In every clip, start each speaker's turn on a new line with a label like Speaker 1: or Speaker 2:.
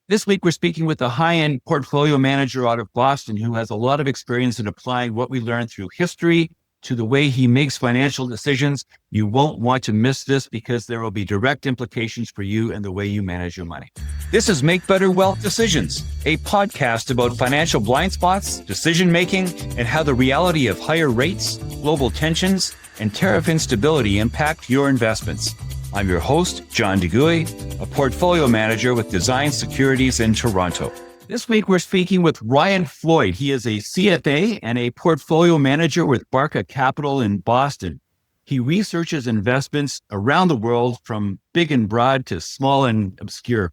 Speaker 1: This week, we're speaking with a high-end portfolio manager out of Boston who has a lot of experience in applying what we learned through history to the way he makes financial decisions. You won't want to miss this because there will be direct implications for you and the way you manage your money. This is Make Better Wealth Decisions, a podcast about financial blind spots, decision-making, and how the reality of higher rates, global tensions, and tariff instability impact your investments. I'm your host, John DeGuy, a portfolio manager with Design Securities in Toronto. This week, we're speaking with Ryan Floyd. He is a CFA and a portfolio manager with Barca Capital in Boston. He researches investments around the world from big and broad to small and obscure.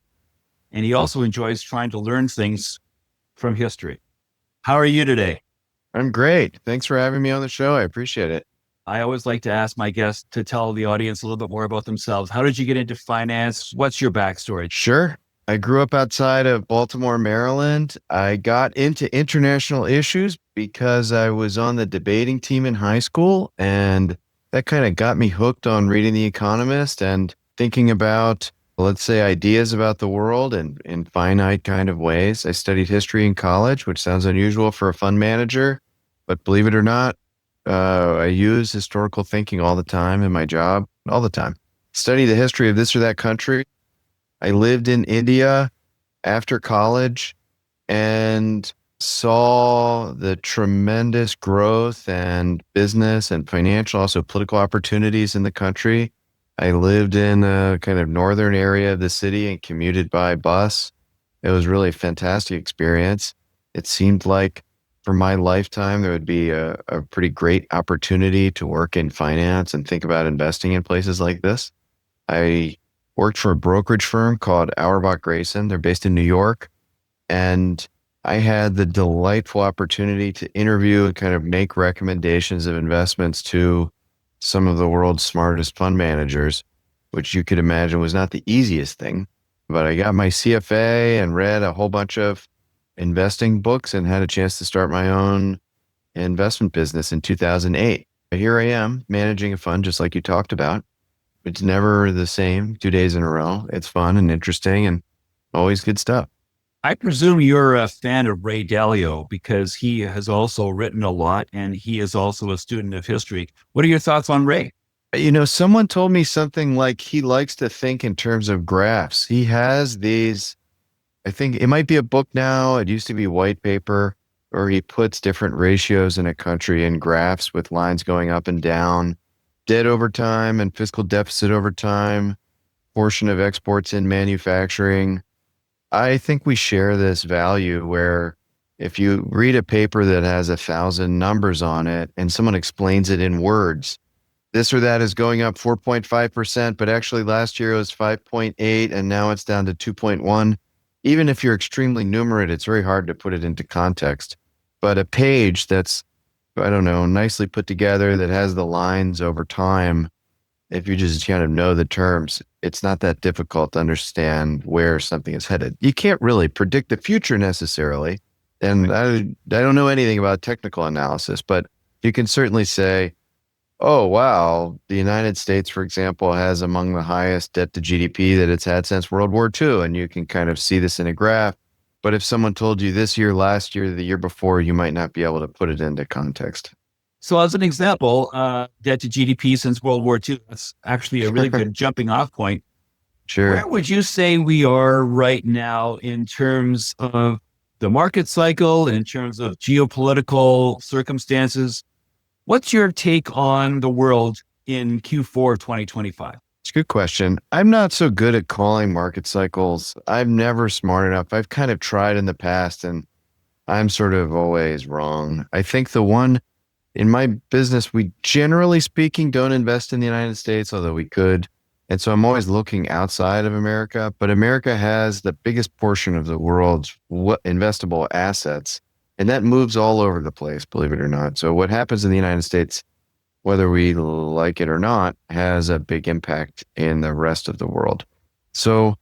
Speaker 1: And he also enjoys trying to learn things from history. How are you today?
Speaker 2: I'm great. Thanks for having me on the show. I appreciate it.
Speaker 1: I always like to ask my guests to tell the audience a little bit more about themselves. How did you get into finance? What's your backstory?
Speaker 2: Sure. I grew up outside of Baltimore, Maryland. I got into international issues because I was on the debating team in high school, and that kind of got me hooked on reading The Economist and thinking about, let's say, ideas about the world in finite kind of ways. I studied history in college, which sounds unusual for a fund manager, but believe it or not, I use historical thinking all the time in my job, all the time. Study the history of this or that country. I lived in India after college and saw the tremendous growth and business and financial, also political opportunities in the country. I lived in a kind of northern area of the city and commuted by bus. It was really a fantastic experience. It seemed like for my lifetime, there would be a pretty great opportunity to work in finance and think about investing in places like this. I worked for a brokerage firm called Auerbach Grayson. They're based in New York. And I had the delightful opportunity to interview and kind of make recommendations of investments to some of the world's smartest fund managers, which you could imagine was not the easiest thing. But I got my CFA and read a whole bunch of investing books and had a chance to start my own investment business in 2008. Here I am managing a fund just like you talked about. It's never the same 2 days in a row. It's fun and interesting and always good stuff.
Speaker 1: I presume you're a fan of Ray Dalio because he has also written a lot and he is also a student of history. What are your thoughts on Ray?
Speaker 2: You know, someone told me something like he likes to think in terms of graphs. He has these, I think it might be a book now. It used to be white paper, or he puts different ratios in a country in graphs with lines going up and down, debt over time and fiscal deficit over time, portion of exports in manufacturing. I think we share this value where if you read a paper that has 1,000 numbers on it and someone explains it in words, this or that is going up 4.5%, but actually last year it was 5.8 and now it's down to 2.1. Even if you're extremely numerate, it's very hard to put it into context. But a page that's, I don't know, nicely put together that has the lines over time, if you just kind of know the terms, it's not that difficult to understand where something is headed. You can't really predict the future necessarily. And I don't know anything about technical analysis, but you can certainly say, oh, wow, the United States, for example, has among the highest debt to GDP that it's had since World War II. And you can kind of see this in a graph. But if someone told you this year, last year, the year before, you might not be able to put it into context.
Speaker 1: So as an example, debt to GDP since World War II, that's actually a really good jumping off point.
Speaker 2: Sure.
Speaker 1: Where would you say we are right now in terms of the market cycle, in terms of geopolitical circumstances? What's your take on the world in Q4 2025?
Speaker 2: It's a good question. I'm not so good at calling market cycles. I'm never smart enough. I've kind of tried in the past and I'm sort of always wrong. I think the one in my business, we generally speaking don't invest in the United States, although we could. And so I'm always looking outside of America, but America has the biggest portion of the world's investable assets. And that moves all over the place, believe it or not. So what happens in the United States, whether we like it or not, has a big impact in the rest of the world. So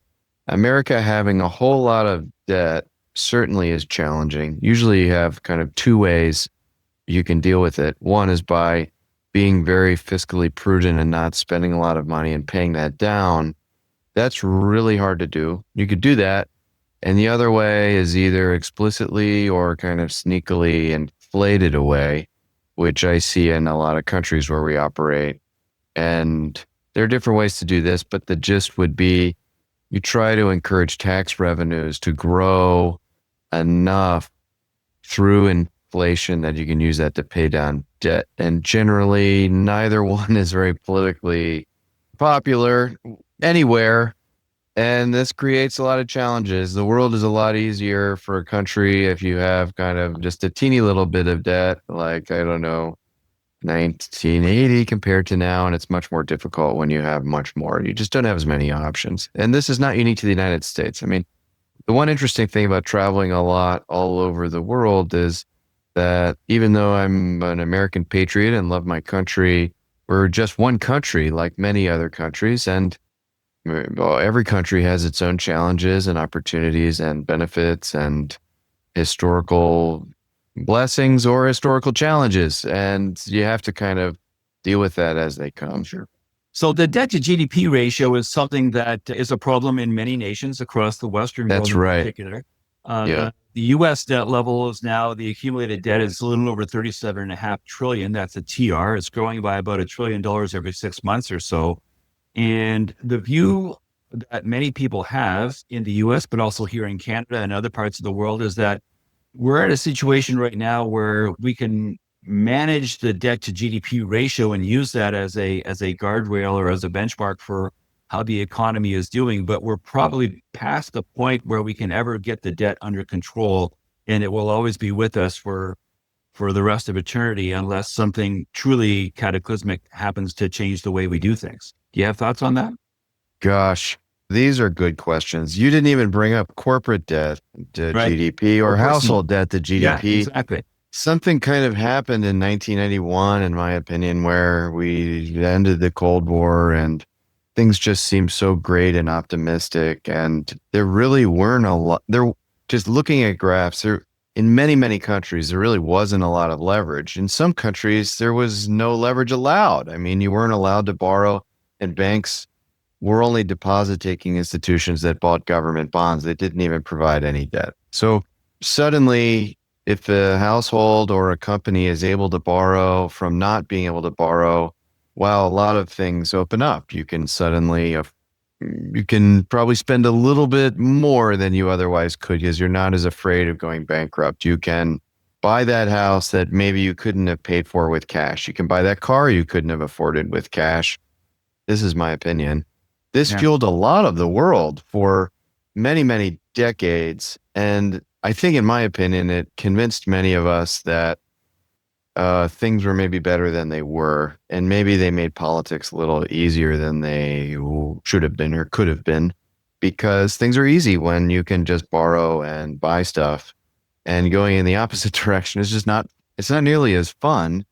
Speaker 2: America having a whole lot of debt certainly is challenging. Usually you have kind of two ways you can deal with it. One is by being very fiscally prudent and not spending a lot of money and paying that down. That's really hard to do. You could do that, And the other way is either explicitly or kind of sneakily inflated away, which I see in a lot of countries where we operate. And there are different ways to do this, but the gist would be you try to encourage tax revenues to grow enough through inflation that you can use that to pay down debt. And generally, neither one is very politically popular anywhere. And this creates a lot of challenges. The world is a lot easier for a country if you have kind of just a teeny little bit of debt, like, I don't know, 1980 compared to now. And it's much more difficult when you have much more. You just don't have as many options. And this is not unique to the United States. I mean, the one interesting thing about traveling a lot all over the world is that even though I'm an American patriot and love my country, we're just one country like many other countries. And well, every country has its own challenges and opportunities and benefits and historical blessings or historical challenges. And you have to kind of deal with that as they come.
Speaker 1: Sure. So the debt to GDP ratio is something that is a problem in many nations across the Western world.
Speaker 2: That's right.
Speaker 1: In particular. The U.S. debt level is now, the accumulated debt is a little over $37.5 trillion. That's a TR. It's growing by about $1 trillion every 6 months or so. And the view that many people have in the US, but also here in Canada and other parts of the world, is that we're at a situation right now where we can manage the debt to GDP ratio and use that as a guardrail or as a benchmark for how the economy is doing. But we're probably past the point where we can ever get the debt under control, and it will always be with us for the rest of eternity unless something truly cataclysmic happens to change the way we do things. Do you have thoughts on that?
Speaker 2: Gosh, these are good questions. You didn't even bring up corporate debt to GDP or household debt to GDP.
Speaker 1: Yeah, exactly.
Speaker 2: Something kind of happened in 1991, in my opinion, where we ended the Cold War and things just seemed so great and optimistic. And there really weren't a lot. Just looking at graphs, in many, many countries, there really wasn't a lot of leverage. In some countries, there was no leverage allowed. I mean, you weren't allowed to borrow, and banks were only deposit-taking institutions that bought government bonds. They didn't even provide any debt. So suddenly, if a household or a company is able to borrow from not being able to borrow, well, a lot of things open up. You can suddenly, you can probably spend a little bit more than you otherwise could because you're not as afraid of going bankrupt. You can buy that house that maybe you couldn't have paid for with cash. You can buy that car you couldn't have afforded with cash. This is my opinion. This fueled a lot of the world for many, many decades. And I think, in my opinion, it convinced many of us that things were maybe better than they were. And maybe they made politics a little easier than they should have been or could have been, because things are easy when you can just borrow and buy stuff. And going in the opposite direction is just it's not nearly as fun.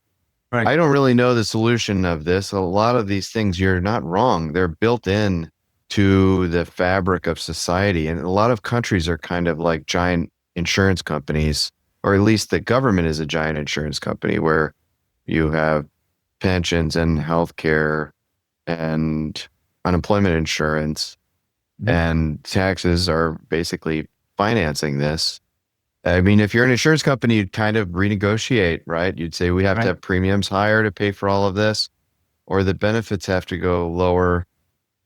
Speaker 2: Right. I don't really know the solution of this. A lot of these things, you're not wrong. They're built in to the fabric of society. And a lot of countries are kind of like giant insurance companies, or at least the government is a giant insurance company where you have pensions and healthcare and unemployment insurance, and taxes are basically financing this. I mean, if you're an insurance company, you'd kind of renegotiate, right? You'd say we have to have premiums higher to pay for all of this, or the benefits have to go lower.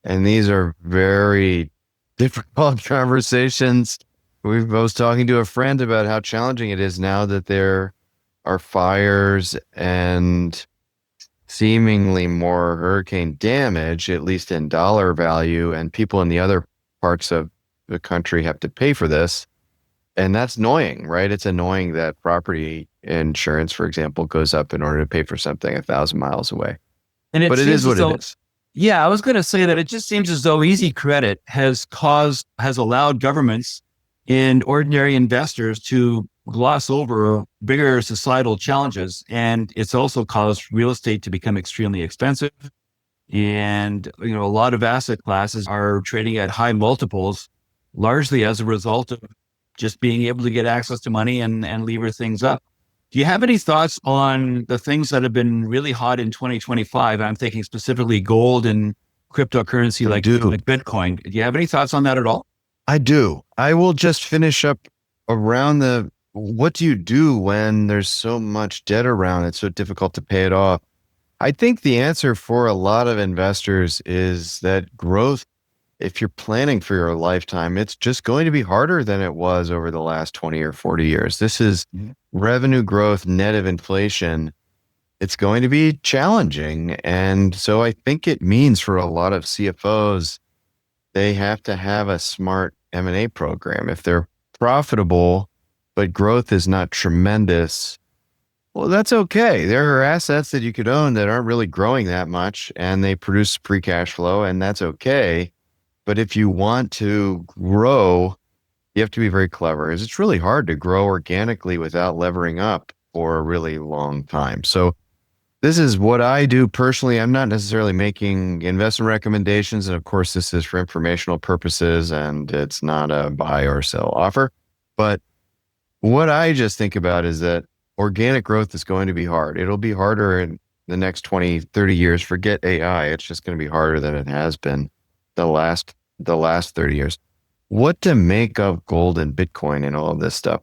Speaker 2: And these are very difficult conversations. I was talking to a friend about how challenging it is now that there are fires and seemingly more hurricane damage, at least in dollar value, and people in the other parts of the country have to pay for this. And that's annoying, right? It's annoying that property insurance, for example, goes up in order to pay for something 1,000 miles away. But it is what it is.
Speaker 1: Yeah, I was going to say that it just seems as though easy credit has allowed governments and ordinary investors to gloss over bigger societal challenges. And it's also caused real estate to become extremely expensive. And, a lot of asset classes are trading at high multiples, largely as a result of just being able to get access to money and lever things up. Do you have any thoughts on the things that have been really hot in 2025? I'm thinking specifically gold and cryptocurrency like Bitcoin. Do you have any thoughts on that at all?
Speaker 2: I do. I will just finish up around what do you do when there's so much debt around? It's so difficult to pay it off. I think the answer for a lot of investors is that growth, if you're planning for your lifetime, it's just going to be harder than it was over the last 20 or 40 years. This is revenue growth net of inflation. It's going to be challenging. And so I think it means for a lot of CFOs, they have to have a smart M&A program. If they're profitable, but growth is not tremendous, well, that's okay. There are assets that you could own that aren't really growing that much and they produce free cash flow, and that's okay. But if you want to grow, you have to be very clever. It's really hard to grow organically without levering up for a really long time. So this is what I do personally. I'm not necessarily making investment recommendations. And of course, this is for informational purposes and it's not a buy or sell offer. But what I just think about is that organic growth is going to be hard. It'll be harder in the next 20, 30 years. Forget AI. It's just going to be harder than it has been the last 30 years. What to make of gold and Bitcoin and all of this stuff?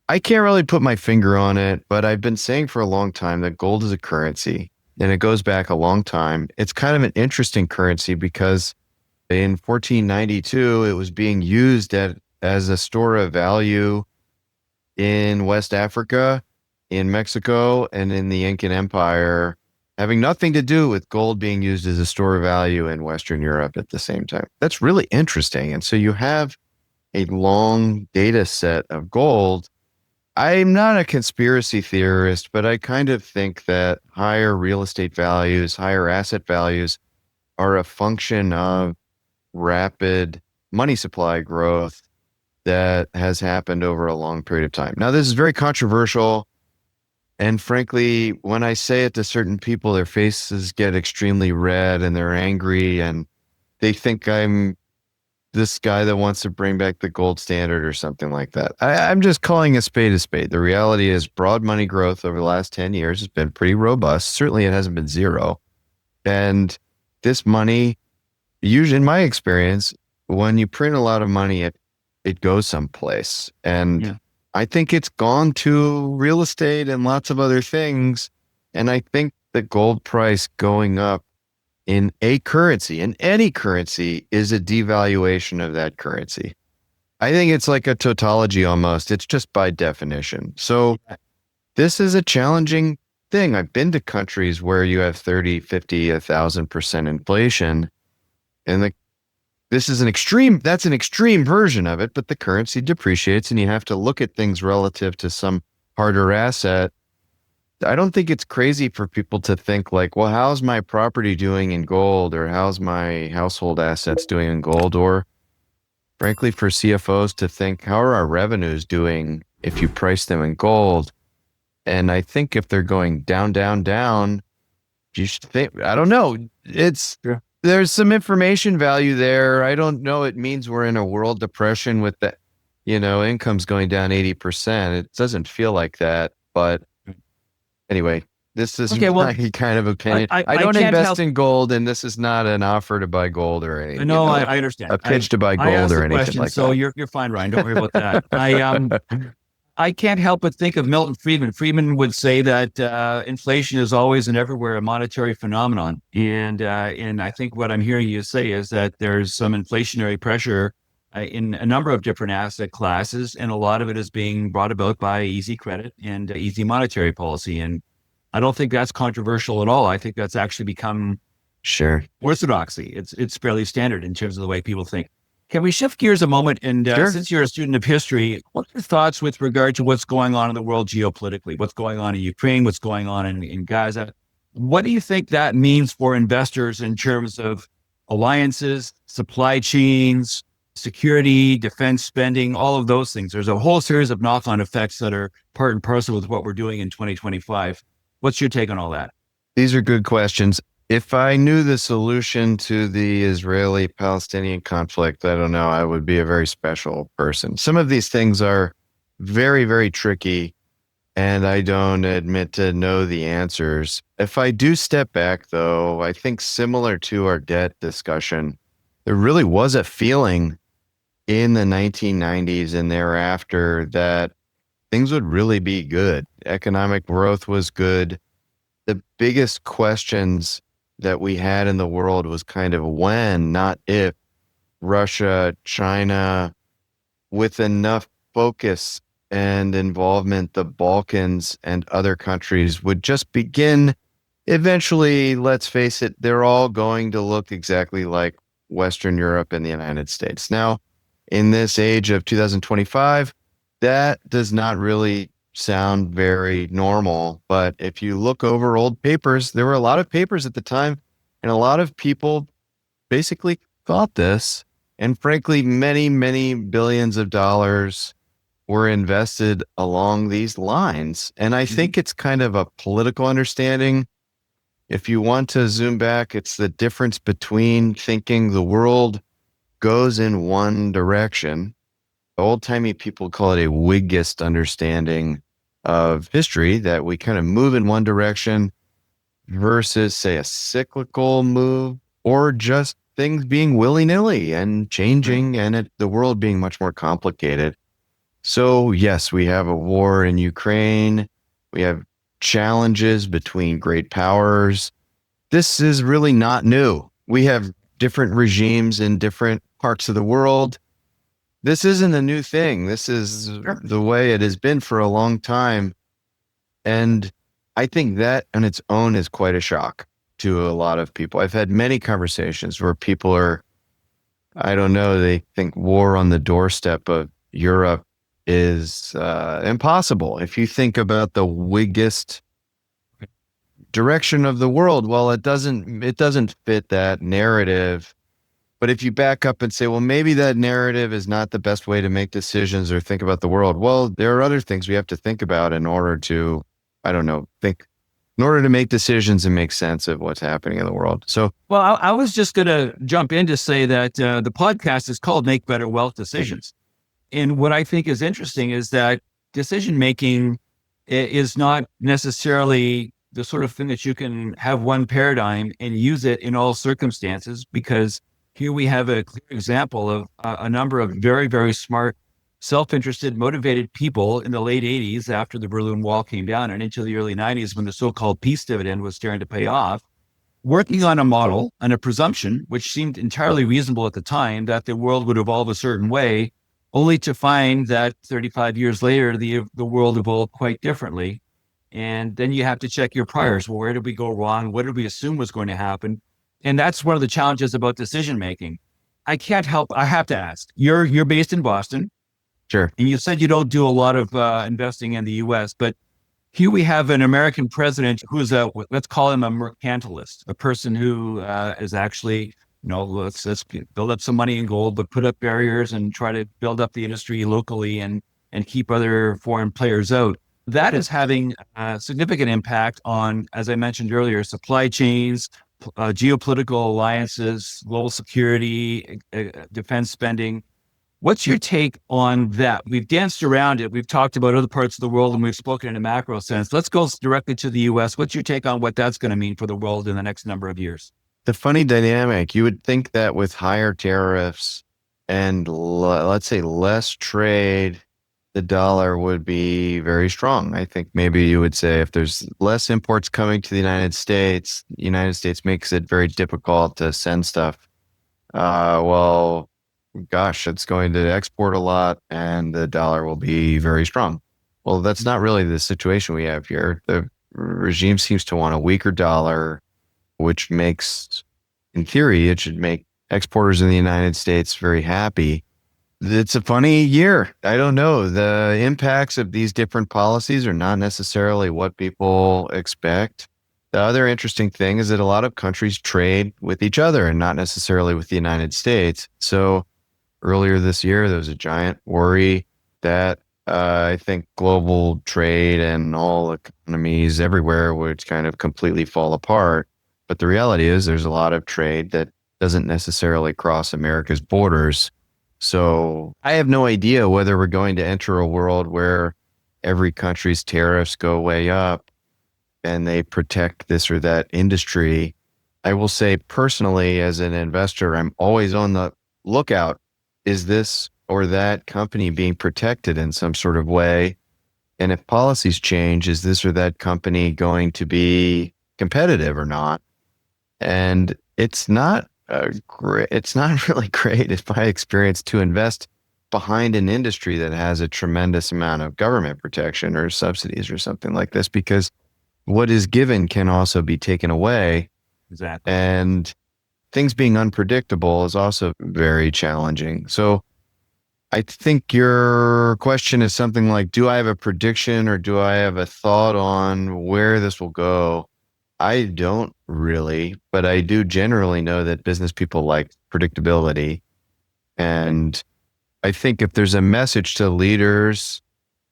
Speaker 2: I can't really put my finger on it, but I've been saying for a long time that gold is a currency, and it goes back a long time. It's kind of an interesting currency because in 1492, it was being used as a store of value in West Africa, in Mexico, and in the Incan Empire, having nothing to do with gold being used as a store of value in Western Europe at the same time. That's really interesting. And so you have a long data set of gold. I'm not a conspiracy theorist, but I kind of think that higher real estate values, higher asset values are a function of rapid money supply growth that has happened over a long period of time. Now, this is very controversial. And frankly, when I say it to certain people, their faces get extremely red and they're angry and they think I'm this guy that wants to bring back the gold standard or something like that. I'm just calling a spade a spade. The reality is broad money growth over the last 10 years has been pretty robust. Certainly it hasn't been zero. And this money, usually in my experience, when you print a lot of money, it goes someplace. And I think it's gone to real estate and lots of other things. And I think the gold price going up in a currency, in any currency, is a devaluation of that currency. I think it's like a tautology almost. It's just by definition. So this is a challenging thing. I've been to countries where you have 30, 50, 1,000% inflation. And that's an extreme version of it, but the currency depreciates and you have to look at things relative to some harder asset. I don't think it's crazy for people to think like, well, how's my property doing in gold, or how's my household assets doing in gold? Or frankly, for CFOs to think, how are our revenues doing if you price them in gold? And I think if they're going down, down, down, you should think, I don't know. There's some information value there. I don't know. It means we're in a world depression with the, incomes going down 80%. It doesn't feel like that, but anyway, this is my kind of opinion. I don't invest in gold, and this is not an offer to buy gold or anything.
Speaker 1: No, I understand.
Speaker 2: A pitch to buy gold or anything like
Speaker 1: so
Speaker 2: that.
Speaker 1: You're fine, Ryan. Don't worry about that. I can't help but think of Milton Friedman. Friedman would say that inflation is always and everywhere a monetary phenomenon, and I think what I'm hearing you say is that there's some inflationary pressure in a number of different asset classes, and a lot of it is being brought about by easy credit and easy monetary policy. And I don't think that's controversial at all. I think that's actually become orthodoxy. It's fairly standard in terms of the way people think. Can we shift gears a moment? And since you're a student of history, what are your thoughts with regard to what's going on in the world geopolitically? What's going on in Ukraine? What's going on in Gaza? What do you think that means for investors in terms of alliances, supply chains, security, defense spending, all of those things? There's a whole series of knock-on effects that are part and parcel with what we're doing in 2025. What's your take on all that?
Speaker 2: These are good questions. If I knew the solution to the Israeli-Palestinian conflict, I don't know, I would be a very special person. Some of these things are very, very tricky, and I don't admit to know the answers. If I do step back, though, I think similar to our debt discussion, there really was a feeling in the 1990s and thereafter that things would really be good. Economic growth was good. The biggest questions that we had in the world was kind of when, not if, Russia, China, with enough focus and involvement, the Balkans and other countries would just begin. Eventually, let's face it, they're all going to look exactly like Western Europe and the United States. Now, in this age of 2025, that does not really sound very normal. But if you look over old papers, there were a lot of papers at the time, and a lot of people basically thought this. And frankly, many, many billions of dollars were invested along these lines. And I think it's kind of a political understanding. If you want to zoom back, it's the difference between thinking the world goes in one direction. Old-timey people call it a Whigist understanding of history, that we kind of move in one direction versus, say, a cyclical move, or just things being willy-nilly and changing, and the world being much more complicated. So yes, we have a war in Ukraine. We have challenges between great powers. This is really not new. We have different regimes in different parts of the world. This isn't a new thing. This is the way it has been for a long time. And I think that on its own is quite a shock to a lot of people. I've had many conversations where people are, I don't know, they think war on the doorstep of Europe is impossible. If you think about the Whigist direction of the world, well, it doesn't fit that narrative. But if you back up and say, well, maybe that narrative is not the best way to make decisions or think about the world. Well, there are other things we have to think about in order to, I don't know, in order to make decisions and make sense of what's happening in the world. So,
Speaker 1: well, I was just going to jump in to say that the podcast is called Make Better Wealth Decisions. And what I think is interesting is that decision making is not necessarily the sort of thing that you can have one paradigm and use it in all circumstances, because here we have a clear example of a number of very, very smart, self-interested, motivated people in the late 80s after the Berlin Wall came down and into the early 90s when the so-called peace dividend was starting to pay off, working on a model and a presumption, which seemed entirely reasonable at the time, that the world would evolve a certain way, only to find that 35 years later, the world evolved quite differently. And then you have to check your priors. Well, where did we go wrong? What did we assume was going to happen? And that's one of the challenges about decision making. I can't help, I have to ask, you're based in Boston.
Speaker 2: sure.
Speaker 1: And you said you don't do a lot of investing in the US, but here we have an American president who's let's call him a mercantilist, a person who is actually, let's build up some money in gold, but put up barriers and try to build up the industry locally and keep other foreign players out. That is having a significant impact on, as I mentioned earlier, supply chains, geopolitical alliances, global security, defense spending. What's your take on that? We've danced around it. We've talked about other parts of the world and we've spoken in a macro sense. Let's go directly to the US. What's your take on what that's going to mean for the world in the next number of years?
Speaker 2: The funny dynamic, you would think that with higher tariffs and let's say less trade, the dollar would be very strong. I think maybe you would say if there's less imports coming to the United States makes it very difficult to send stuff. Well, gosh, it's going to export a lot and the dollar will be very strong. Well, that's not really the situation we have here. The regime seems to want a weaker dollar, which makes, in theory, it should make exporters in the United States very happy. It's a funny year. I don't know. The impacts of these different policies are not necessarily what people expect. The other interesting thing is that a lot of countries trade with each other and not necessarily with the United States. So earlier this year, there was a giant worry that I think global trade and all economies everywhere would kind of completely fall apart. But the reality is there's a lot of trade that doesn't necessarily cross America's borders. So I have no idea whether we're going to enter a world where every country's tariffs go way up and they protect this or that industry. I will say personally, as an investor, I'm always on the lookout. Is this or that company being protected in some sort of way? And if policies change, is this or that company going to be competitive or not? And it's not great. It's not really great, in my experience, to invest behind an industry that has a tremendous amount of government protection or subsidies or something like this, because what is given can also be taken away.
Speaker 1: Exactly.
Speaker 2: And things being unpredictable is also very challenging. So I think your question is something like, do I have a prediction or do I have a thought on where this will go? I don't really, but I do generally know that business people like predictability. And I think if there's a message to leaders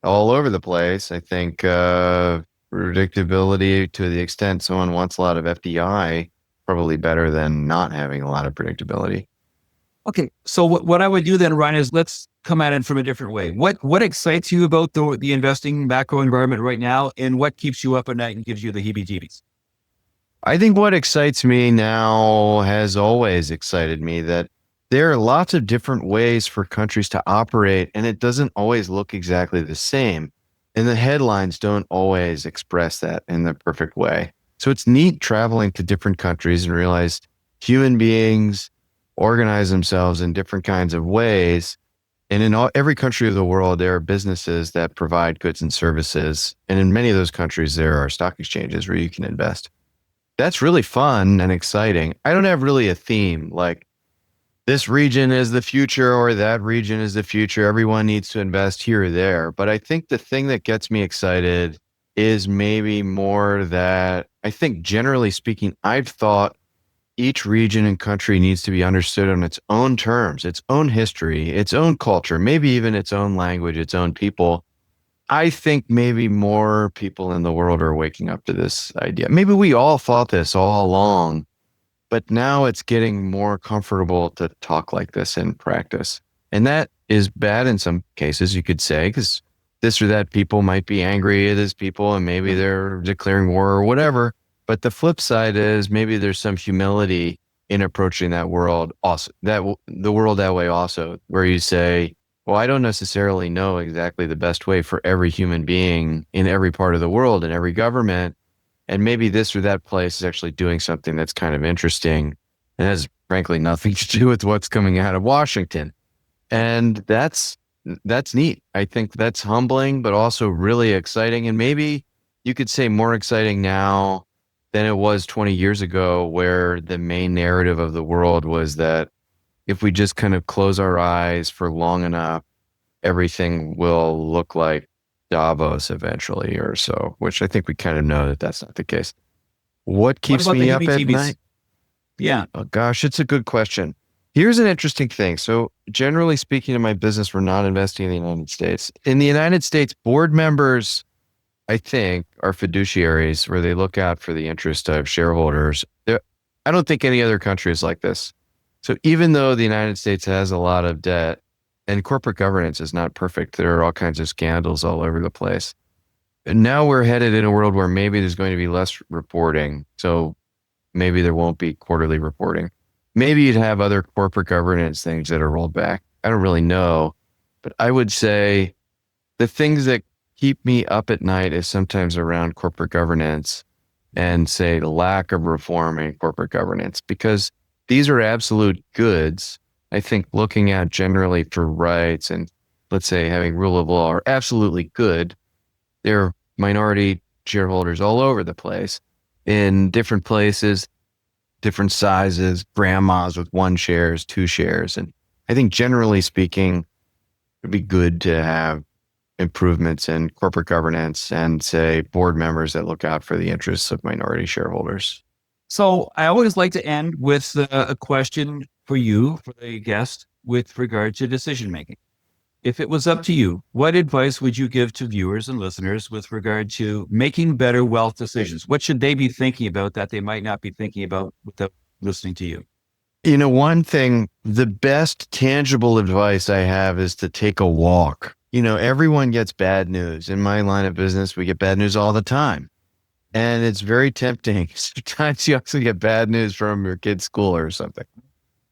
Speaker 2: all over the place, I think predictability, to the extent someone wants a lot of FDI, probably better than not having a lot of predictability.
Speaker 1: Okay. So what I would do then, Ryan, is let's come at it from a different way. What excites you about the investing macro environment right now, and what keeps you up at night and gives you the heebie-jeebies?
Speaker 2: I think what excites me now has always excited me, that there are lots of different ways for countries to operate, and it doesn't always look exactly the same. And the headlines don't always express that in the perfect way. So it's neat traveling to different countries and realize human beings organize themselves in different kinds of ways. And in every country of the world, there are businesses that provide goods and services. And in many of those countries, there are stock exchanges where you can invest. That's really fun and exciting. I don't have really a theme like this region is the future or that region is the future. Everyone needs to invest here or there. But I think the thing that gets me excited is maybe more that I think, generally speaking, I've thought each region and country needs to be understood on its own terms, its own history, its own culture, maybe even its own language, its own people. I think maybe more people in the world are waking up to this idea. Maybe we all thought this all along, but now it's getting more comfortable to talk like this in practice. And that is bad in some cases, you could say, because this or that people might be angry at these people and maybe they're declaring war or whatever. But the flip side is maybe there's some humility in approaching that world also, the world that way also, where you say, well, I don't necessarily know exactly the best way for every human being in every part of the world and every government. And maybe this or that place is actually doing something that's kind of interesting and has frankly nothing to do with what's coming out of Washington. And that's neat. I think that's humbling, but also really exciting. And maybe you could say more exciting now than it was 20 years ago, where the main narrative of the world was that if we just kind of close our eyes for long enough, everything will look like Davos eventually or so, which I think we kind of know that that's not the case. What keeps
Speaker 1: about
Speaker 2: me
Speaker 1: the
Speaker 2: up at
Speaker 1: heebie-jeebies?
Speaker 2: night?
Speaker 1: Yeah.
Speaker 2: Oh, gosh, it's a good question. Here's an interesting thing. So generally speaking, in my business, we're not investing in the United States. In the United States, board members, I think, are fiduciaries where they look out for the interest of shareholders. I don't think any other country is like this. So even though the United States has a lot of debt and corporate governance is not perfect, there are all kinds of scandals all over the place. And now we're headed in a world where maybe there's going to be less reporting. So maybe there won't be quarterly reporting. Maybe you'd have other corporate governance things that are rolled back. I don't really know. But I would say the things that keep me up at night is sometimes around corporate governance and, say, the lack of reform in corporate governance, because these are absolute goods. I think looking at generally for rights and, let's say, having rule of law are absolutely good. There are minority shareholders all over the place in different places, different sizes, grandmas with 1 shares, 2 shares. And I think generally speaking, it'd be good to have improvements in corporate governance and, say, board members that look out for the interests of minority shareholders.
Speaker 1: So I always like to end with a question for you, for the guest, with regard to decision making. If it was up to you, what advice would you give to viewers and listeners with regard to making better wealth decisions? What should they be thinking about that they might not be thinking about without listening to you?
Speaker 2: You know, one thing, the best tangible advice I have is to take a walk. You know, everyone gets bad news. In my line of business, we get bad news all the time. And it's very tempting. Sometimes you also get bad news from your kid's school or something.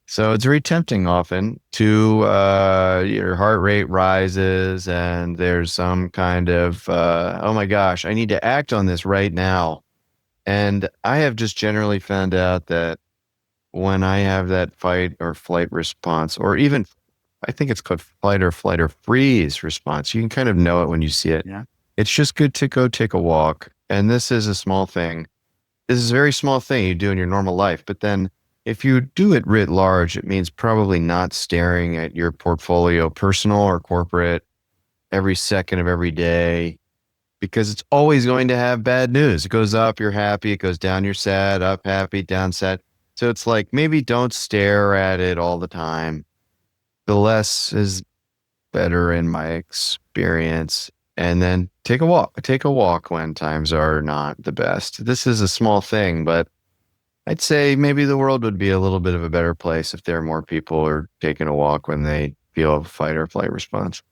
Speaker 2: So it's very tempting often to your heart rate rises and there's some kind of, oh my gosh, I need to act on this right now. And I have just generally found out that when I have that fight or flight response, or even I think it's called flight or freeze response, you can kind of know it when you see it.
Speaker 1: Yeah.
Speaker 2: It's just good to go take a walk. And this is a small thing. This is a very small thing you do in your normal life. But then if you do it writ large, it means probably not staring at your portfolio, personal or corporate, every second of every day, because it's always going to have bad news. It goes up, you're happy. It goes down, you're sad, up, happy, down, sad. So it's like, maybe don't stare at it all the time. The less is better in my experience. And then take a walk. Take a walk when times are not the best. This is a small thing, but I'd say maybe the world would be a little bit of a better place if there are more people who are taking a walk when they feel a fight or flight response.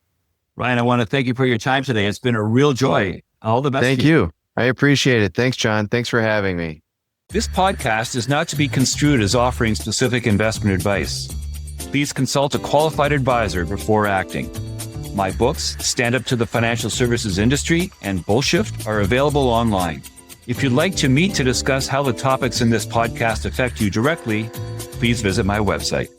Speaker 1: Ryan, I want to thank you for your time today. It's been a real joy. All the best.
Speaker 2: Thank you. I appreciate it. Thanks, John. Thanks for having me.
Speaker 1: This podcast is not to be construed as offering specific investment advice. Please consult a qualified advisor before acting. My books, Stand Up to the Financial Services Industry and Bullshift, are available online. If you'd like to meet to discuss how the topics in this podcast affect you directly, please visit my website.